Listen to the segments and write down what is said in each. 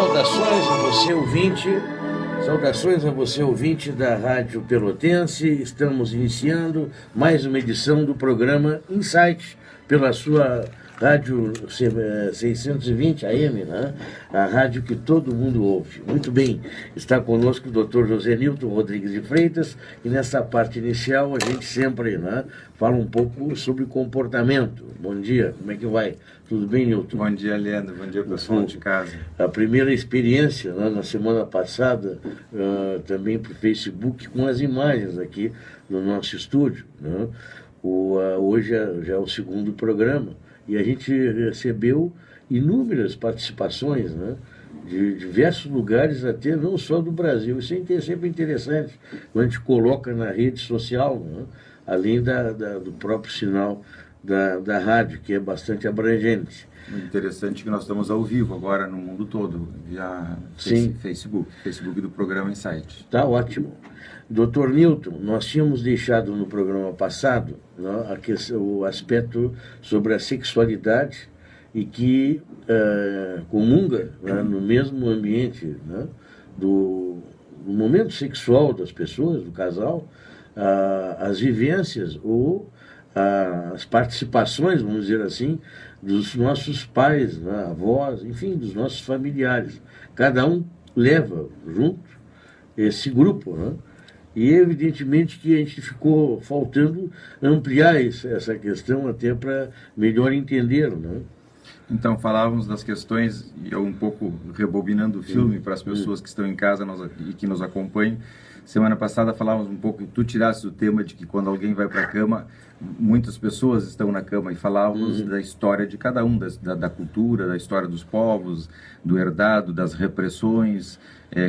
Saudações a você ouvinte da Rádio Pelotense. Estamos iniciando mais uma edição do programa Insight pela sua Rádio 620 AM, né? A rádio que todo mundo ouve. Muito bem, está conosco o Dr. José Nilton Rodrigues de Freitas, e nessa parte inicial a gente sempre, né, fala um pouco sobre comportamento. Bom dia, como é que vai? Tudo bem, Nilton? Bom dia, Leandro. Bom dia, pessoal de casa. A primeira experiência, né, na semana passada, também para o Facebook, com as imagens aqui no nosso estúdio, né? Hoje já é o segundo programa. E a gente recebeu inúmeras participações, né, de diversos lugares, até não só do Brasil. Isso é sempre interessante, quando a gente coloca na rede social, né, além do próprio sinal da rádio, que é bastante abrangente. Muito interessante que nós estamos ao vivo agora no mundo todo, via Facebook do programa Insight. Tá ótimo. Dr. Nilton, nós tínhamos deixado no programa passado, né, o aspecto sobre a sexualidade e que comunga, né, no mesmo ambiente, né, do momento sexual das pessoas, do casal, as vivências ou as participações, vamos dizer assim, dos nossos pais, né, avós, enfim, dos nossos familiares. Cada um leva junto esse grupo, né? E evidentemente que a gente ficou faltando ampliar essa questão até para melhor entender, né? Então, falávamos das questões, e eu um pouco rebobinando o filme para as pessoas que estão em casa e que nos acompanham. Semana passada falávamos um pouco, tu tiraste o tema de que quando alguém vai para a cama, muitas pessoas estão na cama, e falávamos da história de cada um, da cultura, da história dos povos, do herdado, das repressões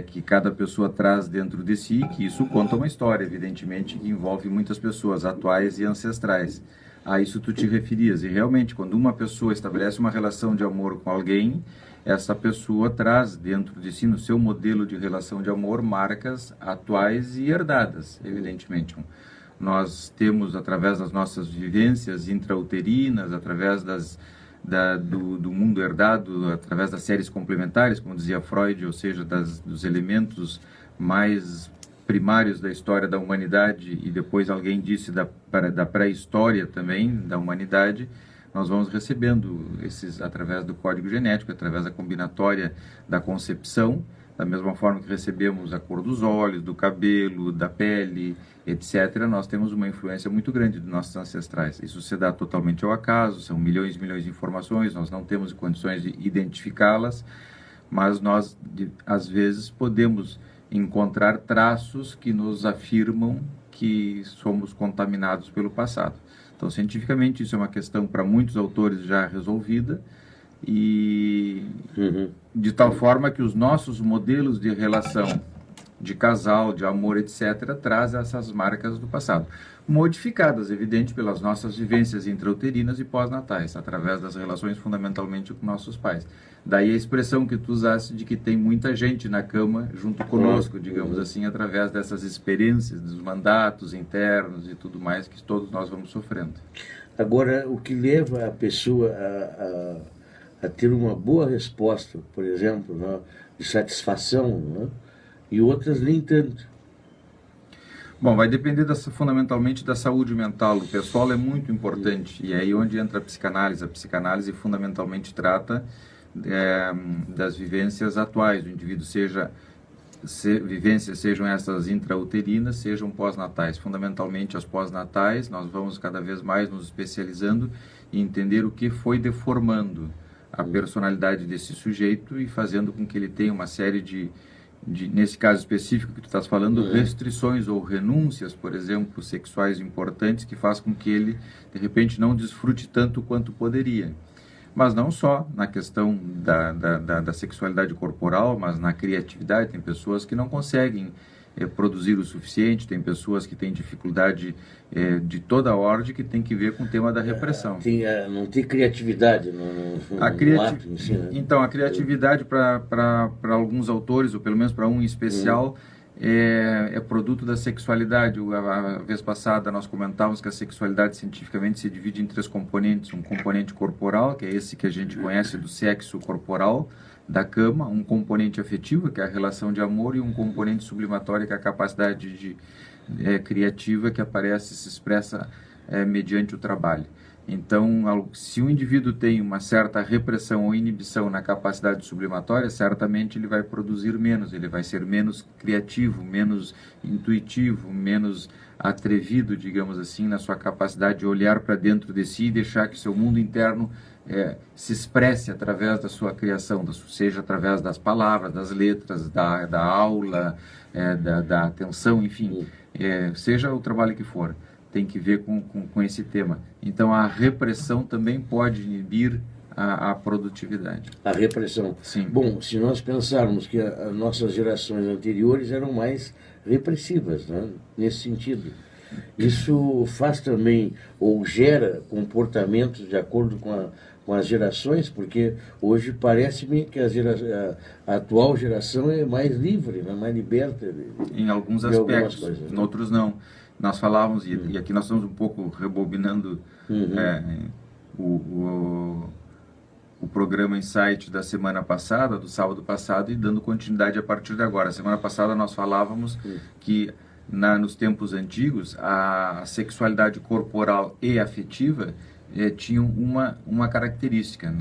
que cada pessoa traz dentro de si, que isso conta uma história, evidentemente, que envolve muitas pessoas atuais e ancestrais. A isso tu te referias, e realmente, quando uma pessoa estabelece uma relação de amor com alguém, essa pessoa traz dentro de si, no seu modelo de relação de amor, marcas atuais e herdadas, evidentemente. Nós temos, através das nossas vivências intrauterinas, através do mundo herdado, através das séries complementares, como dizia Freud, ou seja, dos elementos mais primários da história da humanidade, e depois alguém disse da pré-história também da humanidade, nós vamos recebendo esses através do código genético, através da combinatória da concepção, da mesma forma que recebemos a cor dos olhos, do cabelo, da pele, etc., nós temos uma influência muito grande dos nossos ancestrais. Isso se dá totalmente ao acaso, são milhões e milhões de informações, nós não temos condições de identificá-las, mas nós, às vezes, podemos encontrar traços que nos afirmam que somos contaminados pelo passado. Então, cientificamente, isso é uma questão para muitos autores já resolvida, e de tal forma que os nossos modelos de relação de casal, de amor, etc., trazem essas marcas do passado, modificadas, evidente, pelas nossas vivências intrauterinas e pós-natais, através das relações fundamentalmente com nossos pais. Daí a expressão que tu usaste de que tem muita gente na cama junto conosco, digamos assim, através dessas experiências, dos mandatos internos e tudo mais que todos nós vamos sofrendo. Agora, o que leva a pessoa a ter uma boa resposta, por exemplo, né, de satisfação, né, e outras nem tanto? Bom, vai depender fundamentalmente da saúde mental. O pessoal é muito importante, e é aí onde entra a psicanálise. A psicanálise fundamentalmente trata das vivências atuais do indivíduo, vivências sejam essas intrauterinas, sejam pós-natais. Fundamentalmente as pós-natais, nós vamos cada vez mais nos especializando em entender o que foi deformando a personalidade desse sujeito e fazendo com que ele tenha uma série nesse caso específico que tu estás falando, restrições ou renúncias, por exemplo, sexuais importantes, que faz com que ele, de repente, não desfrute tanto quanto poderia. Mas não só na questão da sexualidade corporal, mas na criatividade. Tem pessoas que não conseguem produzir o suficiente, tem pessoas que têm dificuldade de toda a ordem, que tem que ver com o tema da repressão. Não tem criatividade no ato em si, né? Então, a criatividade para alguns autores, ou pelo menos para um em especial, é produto da sexualidade. A vez passada nós comentávamos que a sexualidade cientificamente se divide em 3 componentes. Um componente corporal, que é esse que a gente conhece do sexo corporal, da cama, um componente afetivo, que é a relação de amor, e um componente sublimatório, que é a capacidade criativa que aparece e se expressa mediante o trabalho. Então, se o indivíduo tem uma certa repressão ou inibição na capacidade sublimatória, certamente ele vai produzir menos, ele vai ser menos criativo, menos intuitivo, menos atrevido, digamos assim, na sua capacidade de olhar para dentro de si e deixar que seu mundo interno se expresse através da sua criação, seja através das palavras, das letras, da aula, da atenção, enfim, seja o trabalho que for. Tem que ver com esse tema. Então, a repressão também pode inibir a produtividade. A repressão. Sim. Bom, se nós pensarmos que as nossas gerações anteriores eram mais repressivas, né? Nesse sentido. Isso faz também, ou gera comportamentos de acordo com as gerações, porque hoje parece-me que a atual geração é mais livre, né? Mais liberta. Em alguns aspectos, em outros não. Nós falávamos, e aqui nós estamos um pouco rebobinando o programa Insight da semana passada, do sábado passado, e dando continuidade a partir de agora. Semana passada nós falávamos que nos tempos antigos a sexualidade corporal e afetiva tinham uma característica.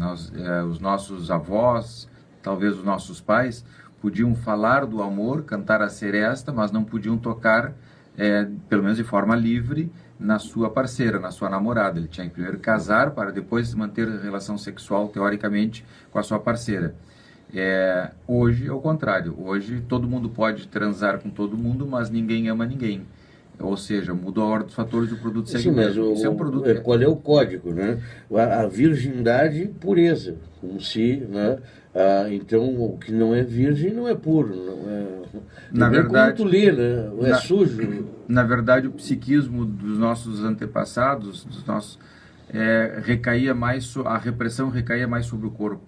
Os nossos avós, talvez os nossos pais, podiam falar do amor, cantar a seresta, mas não podiam tocar pelo menos de forma livre, na sua parceira, na sua namorada. Ele tinha que primeiro casar para depois manter relação sexual, teoricamente, com a sua parceira. Hoje é o contrário. Hoje todo mundo pode transar com todo mundo, mas ninguém ama ninguém. Ou seja, mudou a ordem dos fatores, o produto segue. Sim, mas Isso é um produto. Qual é o código, né? A virgindade, pureza. Como se, né? Então, o que não é virgem não é puro. Na verdade, como tu lê, né? É sujo. Na verdade, o psiquismo dos nossos antepassados, recaía mais, a repressão recaía mais sobre o corpo.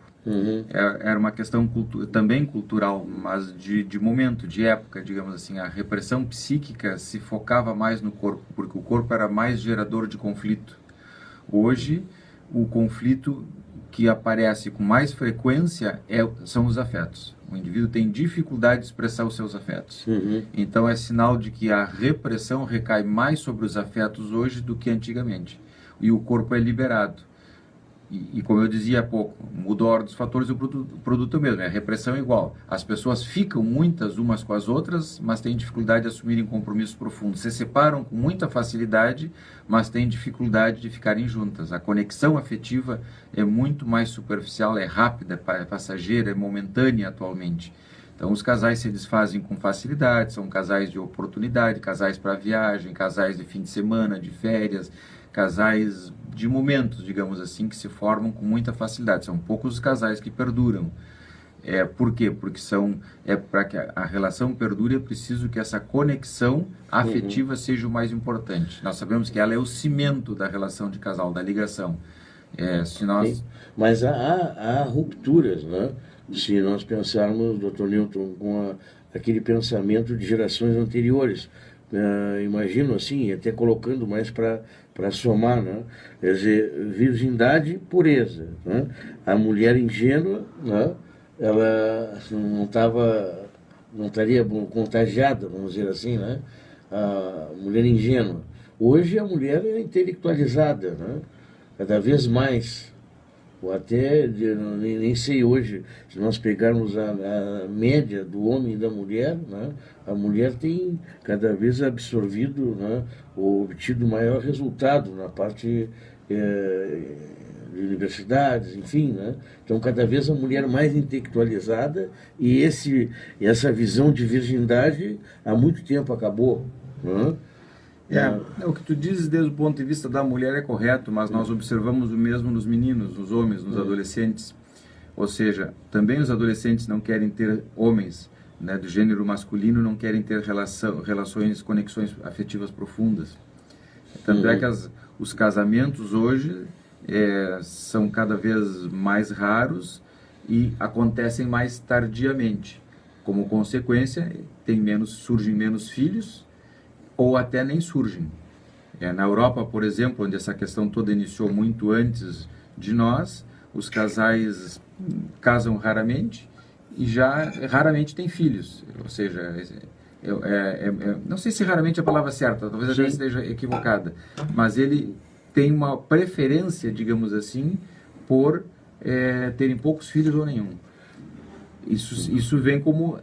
Era uma questão também cultural, mas de momento, de época, digamos assim. A repressão psíquica se focava mais no corpo, porque o corpo era mais gerador de conflito. Hoje, o conflito que aparece com mais frequência são os afetos. O indivíduo tem dificuldade de expressar os seus afetos. Então, é sinal de que a repressão recai mais sobre os afetos hoje do que antigamente. E o corpo é liberado. E como eu dizia há pouco, mudou a ordem dos fatores e o produto é o mesmo, a repressão é igual. As pessoas ficam muitas umas com as outras, mas têm dificuldade de assumirem compromissos profundos. Se separam com muita facilidade, mas têm dificuldade de ficarem juntas. A conexão afetiva é muito mais superficial, é rápida, é passageira, é momentânea atualmente. Então os casais se desfazem com facilidade, são casais de oportunidade, casais para viagem, casais de fim de semana, de férias, casais de momentos, digamos assim, que se formam com muita facilidade. São poucos os casais que perduram. Por quê? Porque para que a relação perdure, é preciso que essa conexão afetiva seja o mais importante. Nós sabemos que ela é o cimento da relação de casal, da ligação. Mas há rupturas, né? Se nós pensarmos, Dr. Newton, com aquele pensamento de gerações anteriores. Imagino assim, até colocando mais para somar, né? Quer dizer, virgindade, pureza, né? A mulher ingênua, né? Ela não estaria contagiada, vamos dizer assim, né? A mulher ingênua. Hoje a mulher é intelectualizada, né? Cada vez mais. Ou até, nem sei hoje, se nós pegarmos a média do homem e da mulher, né, a mulher tem cada vez absorvido, né, ou obtido maior resultado na parte de universidades, enfim, né? Então, cada vez a mulher mais intelectualizada e essa visão de virgindade há muito tempo acabou, né? O que tu dizes desde o ponto de vista da mulher é correto, mas nós observamos o mesmo nos meninos, nos homens, nos adolescentes. Ou seja, também os adolescentes não querem ter homens, né, do gênero masculino, não querem ter relações, conexões afetivas profundas. Tanto é que os casamentos hoje são cada vez mais raros e acontecem mais tardiamente. Como consequência, surgem menos filhos, ou até nem surgem. Na Europa, por exemplo, onde essa questão toda iniciou muito antes de nós, os casais casam raramente e já raramente têm filhos. Ou seja, não sei se raramente é a palavra certa, talvez a gente esteja equivocada, mas ele tem uma preferência, digamos assim, por terem poucos filhos ou nenhum. Isso vem como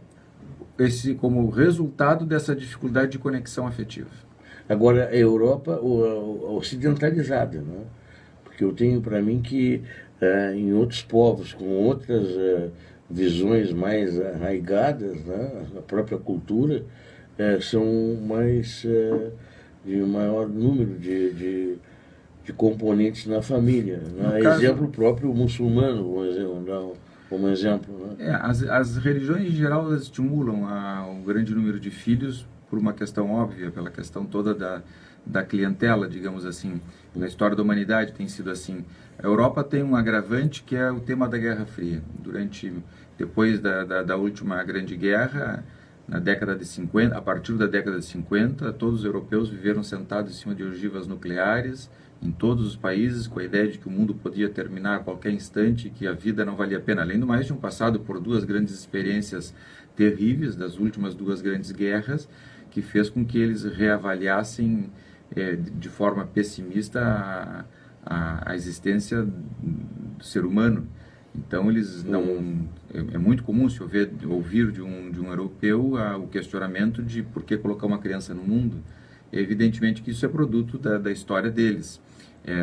resultado dessa dificuldade de conexão afetiva. Agora, a Europa ocidentalizada, né? Porque eu tenho para mim que em outros povos, com outras visões mais arraigadas, né? A própria cultura, são mais de maior número de componentes na família. Né? Exemplo próprio muçulmano, como exemplo. Né? As religiões em geral elas estimulam um grande número de filhos por uma questão óbvia, pela questão toda da clientela, digamos assim. Na história da humanidade tem sido assim. A Europa tem um agravante que é o tema da Guerra Fria. Depois da última grande guerra, na década de 50, a partir da década de 50, todos os europeus viveram sentados em cima de ogivas nucleares, em todos os países, com a ideia de que o mundo podia terminar a qualquer instante, que a vida não valia a pena. Além do mais, tinham passado por duas grandes experiências terríveis, das últimas duas grandes guerras, que fez com que eles reavaliassem de forma pessimista a existência do ser humano. Então, eles não... É muito comum se ouvir de um europeu o questionamento de por que colocar uma criança no mundo. Evidentemente que isso é produto da história deles.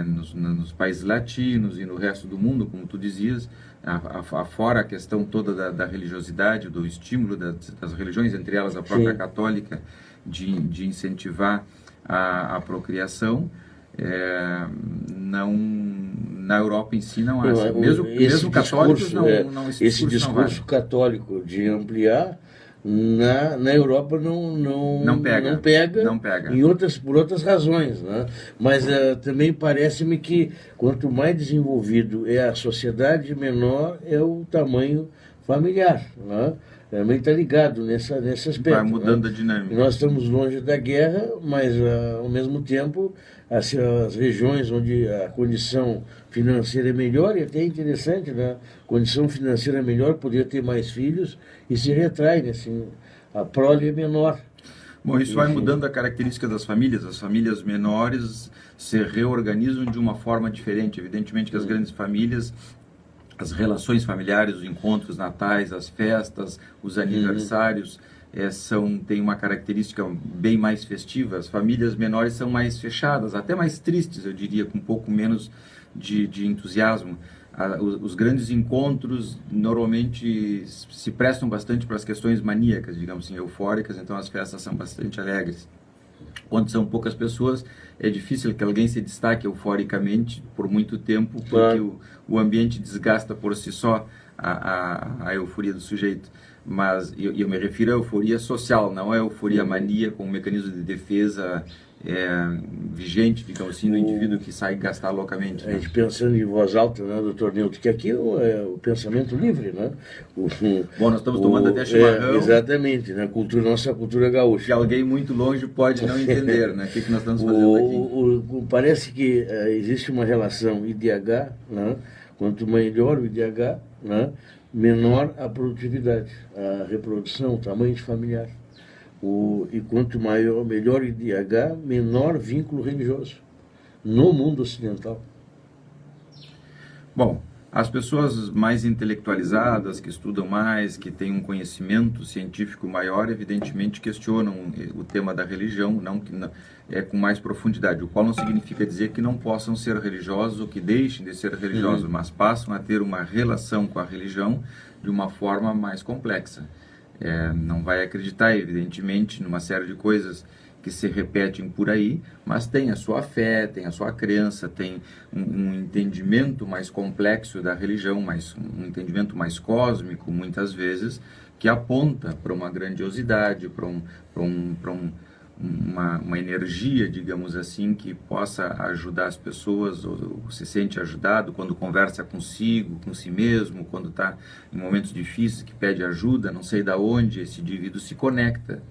Nos países latinos e no resto do mundo, como tu dizias, fora a questão toda da religiosidade, do estímulo das religiões, entre elas a própria católica, de incentivar a procriação, na Europa em si não há. Mesmo católicos não esse discurso católico de ampliar na Europa não pega por outras razões, né? Mas também parece-me que quanto mais desenvolvido é a sociedade, menor é o tamanho familiar, né? Também está ligado nesse aspecto. Vai mudando, né? A dinâmica. Nós estamos longe da guerra, mas ao mesmo tempo as regiões onde a condição financeira é melhor, e até interessante, né? A condição financeira é melhor, poderia ter mais filhos e se retrai, né? Assim, a prole é menor. Bom, isso vai mudando a característica das famílias. As famílias menores se reorganizam de uma forma diferente. Evidentemente que as grandes famílias, as relações familiares, os encontros natais, as festas, os aniversários, têm uma característica bem mais festiva. As famílias menores são mais fechadas, até mais tristes, eu diria, com um pouco menos de entusiasmo. Os grandes encontros normalmente se prestam bastante para as questões maníacas, digamos assim, eufóricas, então as festas são bastante alegres. Quando são poucas pessoas, é difícil que alguém se destaque euforicamente por muito tempo, porque o ambiente desgasta por si só a euforia do sujeito. Mas eu me refiro à euforia social, não à euforia mania com um mecanismo de defesa vigente, digamos assim, do indivíduo que sai gastar loucamente. Né? A gente pensando em voz alta, né, doutor Nilton, que aqui é o pensamento livre, né? Bom, nós estamos tomando até chimarrão. Exatamente, né? Nossa cultura gaúcha. Que alguém muito longe pode não entender, né? O que nós estamos fazendo aqui. Parece que existe uma relação IDH, né? Quanto melhor o IDH, né? Menor a produtividade, a reprodução, o tamanho familiar. E quanto melhor o IDH, menor vínculo religioso no mundo ocidental. Bom, as pessoas mais intelectualizadas, que estudam mais, que têm um conhecimento científico maior, evidentemente questionam o tema da religião, com mais profundidade, o qual não significa dizer que não possam ser religiosos ou que deixem de ser religiosos, mas passam a ter uma relação com a religião de uma forma mais complexa. Não vai acreditar, evidentemente, numa série de coisas que se repetem por aí, mas tem a sua fé, tem a sua crença, tem um entendimento mais complexo da religião, um entendimento mais cósmico, muitas vezes, que aponta para uma grandiosidade, para uma energia, digamos assim, que possa ajudar as pessoas, ou se sente ajudado quando conversa consigo, com si mesmo, quando está em momentos difíceis, que pede ajuda, não sei de onde, esse indivíduo se conecta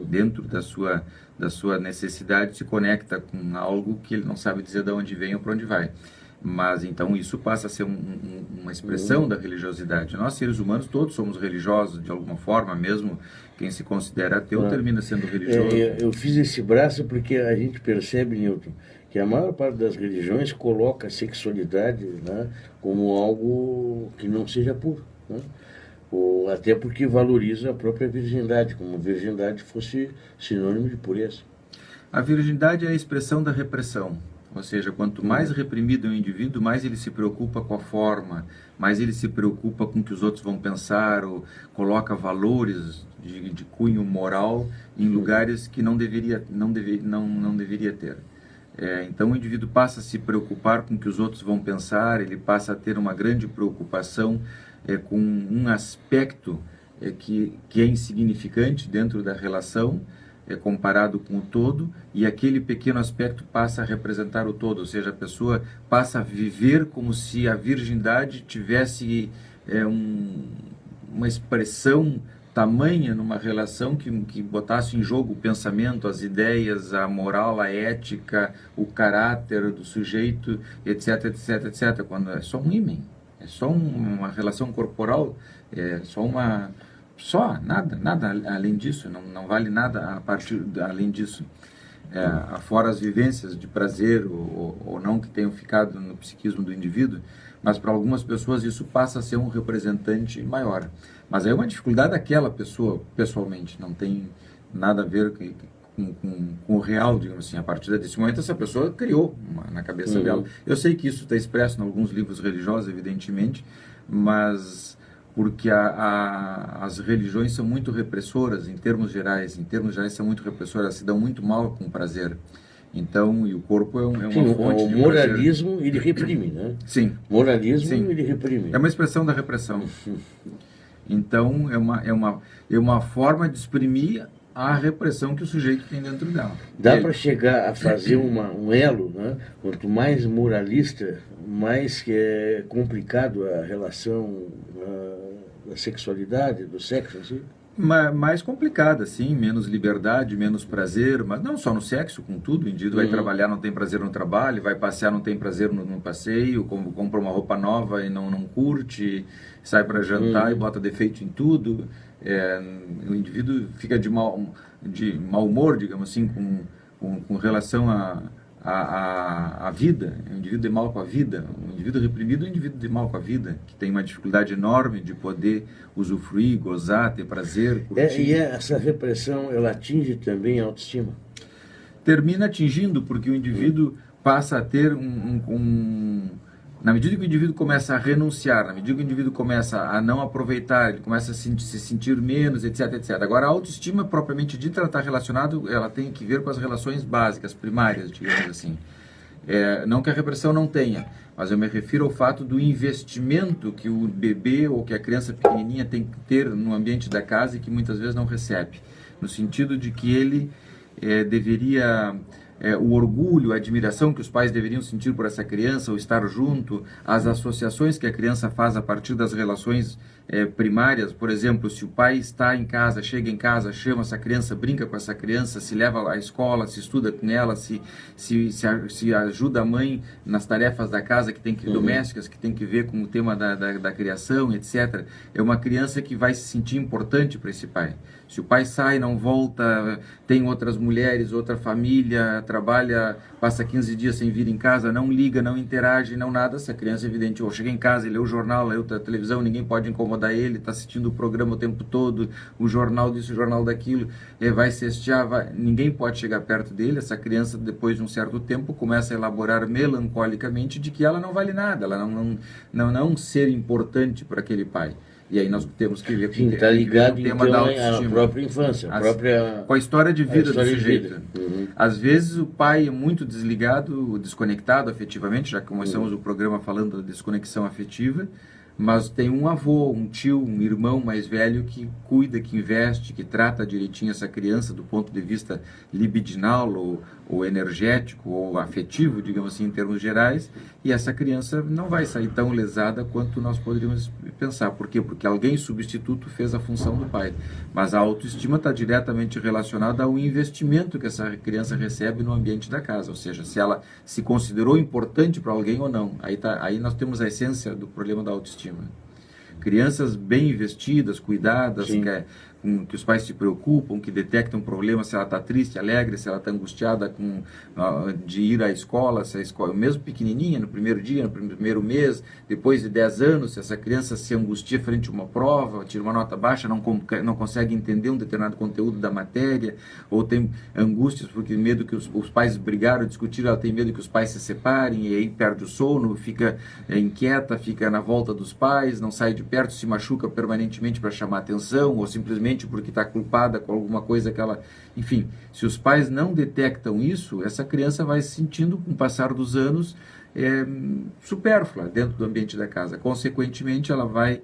dentro da sua necessidade, se conecta com algo que ele não sabe dizer de onde vem ou para onde vai. Mas então isso passa a ser uma expressão da religiosidade. Nós, seres humanos, todos somos religiosos de alguma forma, mesmo quem se considera ateu termina sendo religioso. Eu fiz esse braço porque a gente percebe, Newton, que a maior parte das religiões coloca a sexualidade, né, como algo que não seja puro, né? Ou até porque valoriza a própria virgindade, como a virgindade fosse sinônimo de pureza. A virgindade é a expressão da repressão. Ou seja, quanto mais reprimido é o indivíduo, mais ele se preocupa com a forma, mais ele se preocupa com o que os outros vão pensar, ou coloca valores de cunho moral em lugares que não deveria ter. Então o indivíduo passa a se preocupar com o que os outros vão pensar, ele passa a ter uma grande preocupação com um aspecto que é insignificante dentro da relação, comparado com o todo, e aquele pequeno aspecto passa a representar o todo, ou seja, a pessoa passa a viver como se a virgindade tivesse uma expressão tamanha numa relação que botasse em jogo o pensamento, as ideias, a moral, a ética, o caráter do sujeito, etc, etc, etc, quando é só um ímen, é só uma relação corporal, é só nada além disso, não vale nada além disso, fora as vivências de prazer ou não que tenham ficado no psiquismo do indivíduo, mas para algumas pessoas isso passa a ser um representante maior. Mas é uma dificuldade daquela pessoa, pessoalmente, não tem nada a ver com o real, digamos assim. A partir desse momento, essa pessoa criou na cabeça dela. Eu sei que isso está expresso em alguns livros religiosos, evidentemente, mas porque as religiões são muito repressoras em termos gerais são muito repressoras, se dão muito mal com o prazer. Então, e o corpo é uma fonte de moralismo, prazer. ele reprime, né? Sim. Moralismo, Sim. Ele reprime. É uma expressão da repressão. Então, é uma forma de exprimir a repressão que o sujeito tem dentro dela. Dá para chegar a fazer um elo, né? Quanto mais moralista, mais que é complicado a relação da sexualidade, do sexo, assim? Mais complicada, sim, menos liberdade, menos prazer, mas não só no sexo, com tudo. O indivíduo vai trabalhar, não tem prazer no trabalho, vai passear, não tem prazer no passeio, compra uma roupa nova e não curte, sai para jantar e bota defeito em tudo. O indivíduo fica de mau humor, digamos assim, com relação à vida. O indivíduo de mal com a vida. O indivíduo reprimido é um indivíduo de mal com a vida, que tem uma dificuldade enorme de poder usufruir, gozar, ter prazer, curtir. E essa repressão, ela atinge também a autoestima? Termina atingindo, porque o indivíduo passa a ter na medida que o indivíduo começa a renunciar, na medida que o indivíduo começa a não aproveitar, ele começa a se sentir menos, etc, etc. Agora, a autoestima, propriamente dita, ela está relacionada, ela tem que ver com as relações básicas, primárias, digamos assim. Não que a repressão não tenha, mas eu me refiro ao fato do investimento que o bebê ou que a criança pequenininha tem que ter no ambiente da casa e que muitas vezes não recebe. No sentido de que ele deveria... o orgulho, a admiração que os pais deveriam sentir por essa criança, ou estar junto, as associações que a criança faz a partir das relações primárias. Por exemplo, se o pai está em casa, chega em casa, chama essa criança, brinca com essa criança, se leva à escola, se estuda com ela, se ajuda a mãe nas tarefas da casa que tem que domésticas, que tem que ver com o tema da criação, etc. É uma criança que vai se sentir importante para esse pai. Se o pai sai, não volta, tem outras mulheres, outra família, trabalha, passa 15 dias sem vir em casa, não liga, não interage, não nada, essa criança, evidente, ou chega em casa, ele lê o jornal, lê a televisão, ninguém pode incomodar ele, está assistindo o programa o tempo todo, o jornal disso, o jornal daquilo, vai se hastear, ninguém pode chegar perto dele. Essa criança, depois de um certo tempo, começa a elaborar melancolicamente de que ela não vale nada, ela não é um ser importante para aquele pai. E aí nós temos que ver com está ligado, o tema da autoestima. A própria infância, com a história de vida do sujeito. Às vezes o pai é muito desligado, desconectado afetivamente, já que começamos o programa falando da desconexão afetiva. mas tem um avô, um tio, um irmão mais velho que cuida, que investe, que trata direitinho essa criança do ponto de vista libidinal ou energético ou afetivo, digamos assim, em termos gerais, e essa criança não vai sair tão lesada quanto nós poderíamos pensar. Por quê? Porque alguém substituto fez a função do pai. Mas a autoestima está diretamente relacionada ao investimento que essa criança recebe no ambiente da casa, ou seja, se ela se considerou importante para alguém ou não. Aí nós temos a essência do problema da autoestima. Crianças bem investidas, cuidadas, que os pais se preocupam, que detectam problemas, se ela está triste, alegre, se ela está angustiada de ir à escola, se a escola, mesmo pequenininha, no primeiro dia, no primeiro mês, depois de 10 anos, se essa criança se angustia frente a uma prova, tira uma nota baixa, não consegue entender um determinado conteúdo da matéria, ou tem angústias porque medo que os pais brigaram, discutiram, ela tem medo que os pais se separem, e aí perde o sono, fica inquieta, fica na volta dos pais, não sai de perto, se machuca permanentemente para chamar atenção, ou simplesmente porque está culpada com alguma coisa que ela... Enfim, se os pais não detectam isso, essa criança vai se sentindo, com o passar dos anos, supérflua dentro do ambiente da casa. Consequentemente, ela vai,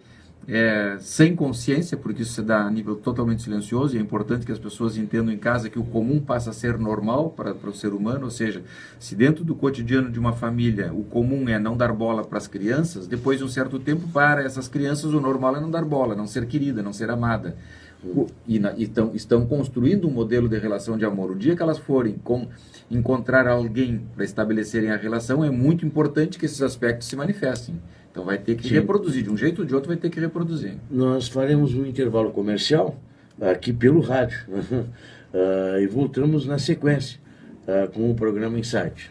sem consciência, porque isso se dá a nível totalmente silencioso, e é importante que as pessoas entendam em casa que o comum passa a ser normal para o ser humano, ou seja, se dentro do cotidiano de uma família o comum é não dar bola para as crianças, depois de um certo tempo, para essas crianças o normal é não dar bola, não ser querida, não ser amada. E estão construindo um modelo de relação de amor. O dia que elas forem encontrar alguém para estabelecerem a relação, é muito importante que esses aspectos se manifestem. Então vai ter que reproduzir, de um jeito ou de outro vai ter que reproduzir. Nós faremos um intervalo comercial aqui pelo rádio e voltamos na sequência com o programa Insight.